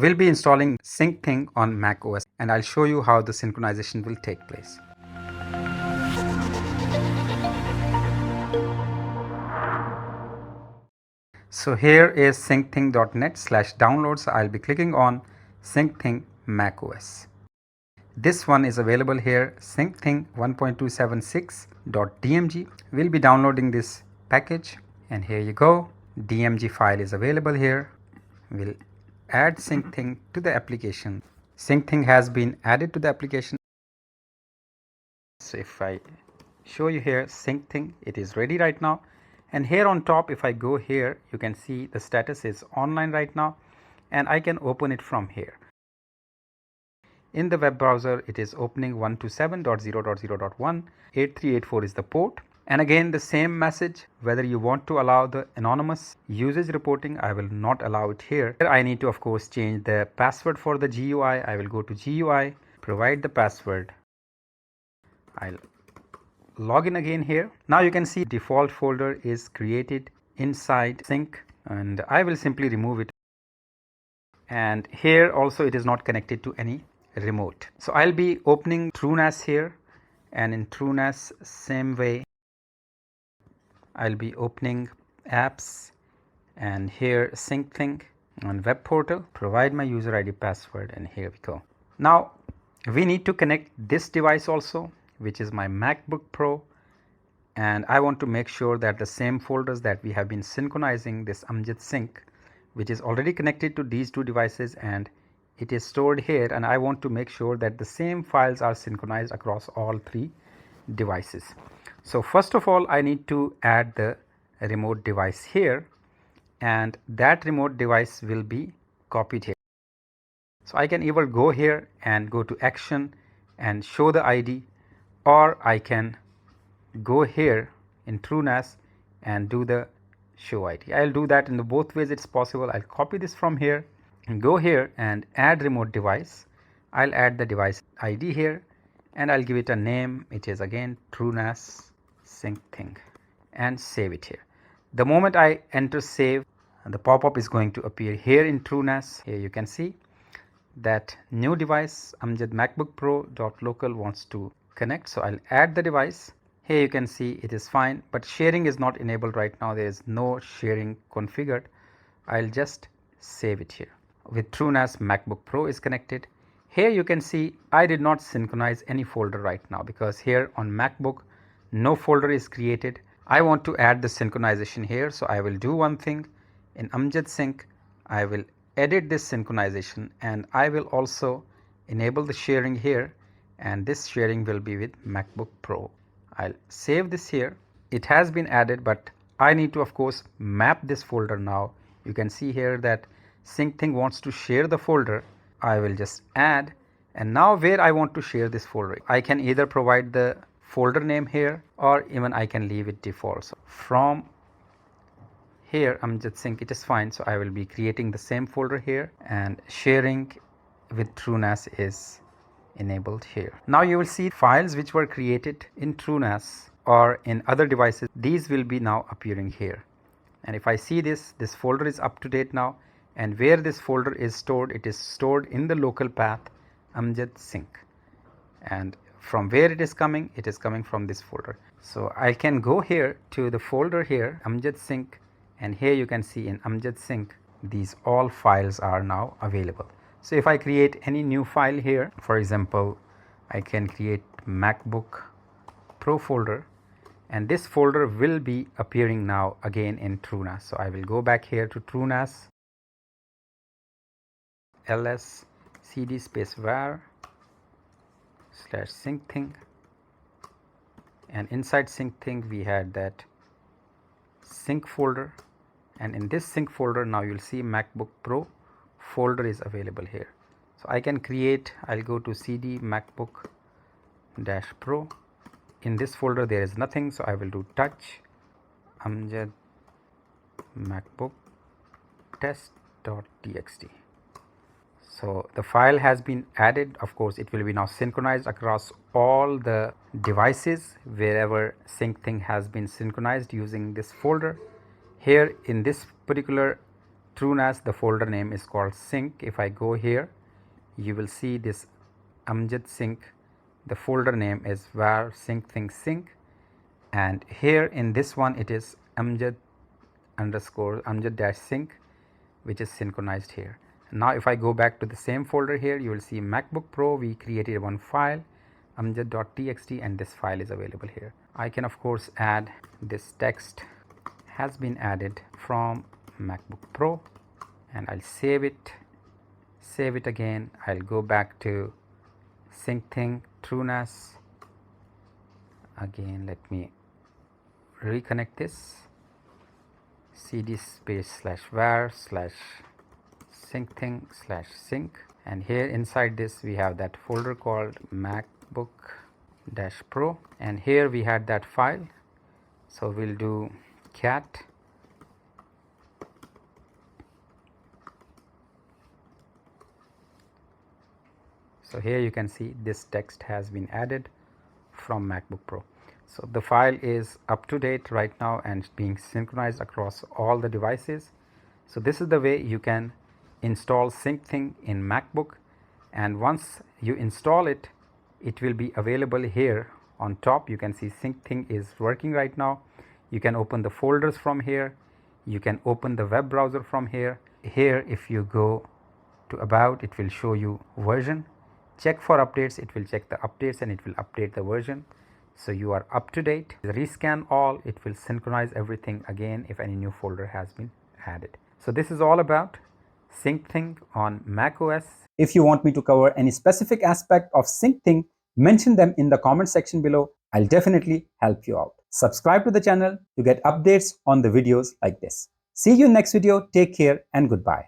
We'll be installing Syncthing on Mac OS and I'll show you how the synchronization will take place. So here is syncthing.net/downloads. I'll be clicking on Syncthing Mac OS. This one is available here, Syncthing 1.276.dmg. We'll be downloading this package and here you go. DMG file is available here. We'll add Syncthing to the application. Syncthing has been added to the application. So if I show you here Syncthing, it is ready right now. And here on top, if I go here, you can see the status is online right now and I can open it from here. In the web browser, it is opening 127.0.0.1, 8384 is the port. And again, the same message, whether you want to allow the anonymous usage reporting, I will not allow it here. Here I need to, of course, change the password for the GUI. I will go to GUI, provide the password. I'll log in again here. Now you can see default folder is created inside Sync and I will simply remove it. And here also it is not connected to any remote. So I'll be opening TrueNAS here and in TrueNAS same way I'll be opening apps and here Syncthing on web portal, provide my user ID password and here we go. Now we need to connect this device also, which is my MacBook Pro, and I want to make sure that the same folders that we have been synchronizing this Amjad Sync, which is already connected to these two devices and it is stored here, and I want to make sure that the same files are synchronized across all three devices. So first of all, I need to add the remote device here and that remote device will be copied here. So I can either go here and go to action and show the ID, or I can go here in TrueNAS and do the show ID. I'll do that in the both ways it's possible. I'll copy this from here and go here and add remote device. I'll add the device ID here and I'll give it a name. It is again TrueNAS Syncthing and save it here. The moment I enter save, the pop-up is going to appear here in TrueNAS. Here you can see that new device Amjad MacBook Pro .local wants to connect. So I'll add the device. Here you can see it is fine, but sharing is not enabled right now. There is no sharing configured. I'll just save it here. With TrueNAS MacBook Pro is connected. Here you can see I did not synchronize any folder right now because here on MacBook no folder is created. I want to add the synchronization here, so I will do one thing. In Amjad Sync I will edit this synchronization and I will also enable the sharing here, and this sharing will be with MacBook Pro. I'll save this here. It has been added, but I need to of course map this folder now. You can see here that Syncthing wants to share the folder. I will just add, and now where I want to share this folder, I can either provide the folder name here or even I can leave it default. So from here Amjad Sync it is fine, so I will be creating the same folder here and sharing with TrueNAS is enabled here. Now you will see files which were created in TrueNAS or in other devices, these will be now appearing here. And if I see this folder is up to date now, and where this folder is stored, it is stored in the local path Amjad Sync, and from where it is coming from this folder. So I can go here to the folder here Amjad Sync, and here you can see in Amjad Sync these all files are now available. So if I create any new file here, for example I can create MacBook Pro folder, and this folder will be appearing now again in TrueNAS. So I will go back here to TrueNAS, ls cd space var /syncthing, and inside Syncthing we had that sync folder, and in this sync folder now you'll see MacBook Pro folder is available here. So I can create, I'll go to cd MacBook -Pro. In this folder there is nothing, so I will do touch Amjad MacBook test.txt. So the file has been added. Of course it will be now synchronized across all the devices wherever Syncthing has been synchronized using this folder. Here in this particular TrueNAS, the folder name is called sync. If I go here, you will see this Amjad sync. The folder name is var syncthing sync, and here in this one it is Amjad dash sync, which is synchronized here. Now if I go back to the same folder here, you will see MacBook Pro. We created one file, amjad.txt, and this file is available here. I can of course add this text has been added from MacBook Pro, and I'll save it again. I'll go back to Syncthing TrueNAS again. Let me reconnect this, cd space /var /syncthing /sync, and here inside this we have that folder called MacBook-Pro, and here we had that file. So we'll do cat so here you can see this text has been added from MacBook Pro. So the file is up to date right now and being synchronized across all the devices. So this is the way you can install Syncthing in MacBook, and once you install it, it will be available here on top. You can see Syncthing is working right now. You can open the folders from here. You can open the web browser from here. Here if you go to about, it will show you version. Check for updates, it will check the updates and it will update the version, so you are up to date. Rescan all, it will synchronize everything again if any new folder has been added. So this is all about Syncthing on macOS. If you want me to cover any specific aspect of Syncthing, mention them in the comment section below. I'll definitely help you out. Subscribe to the channel to get updates on the videos like this. See you in next video. Take care and goodbye.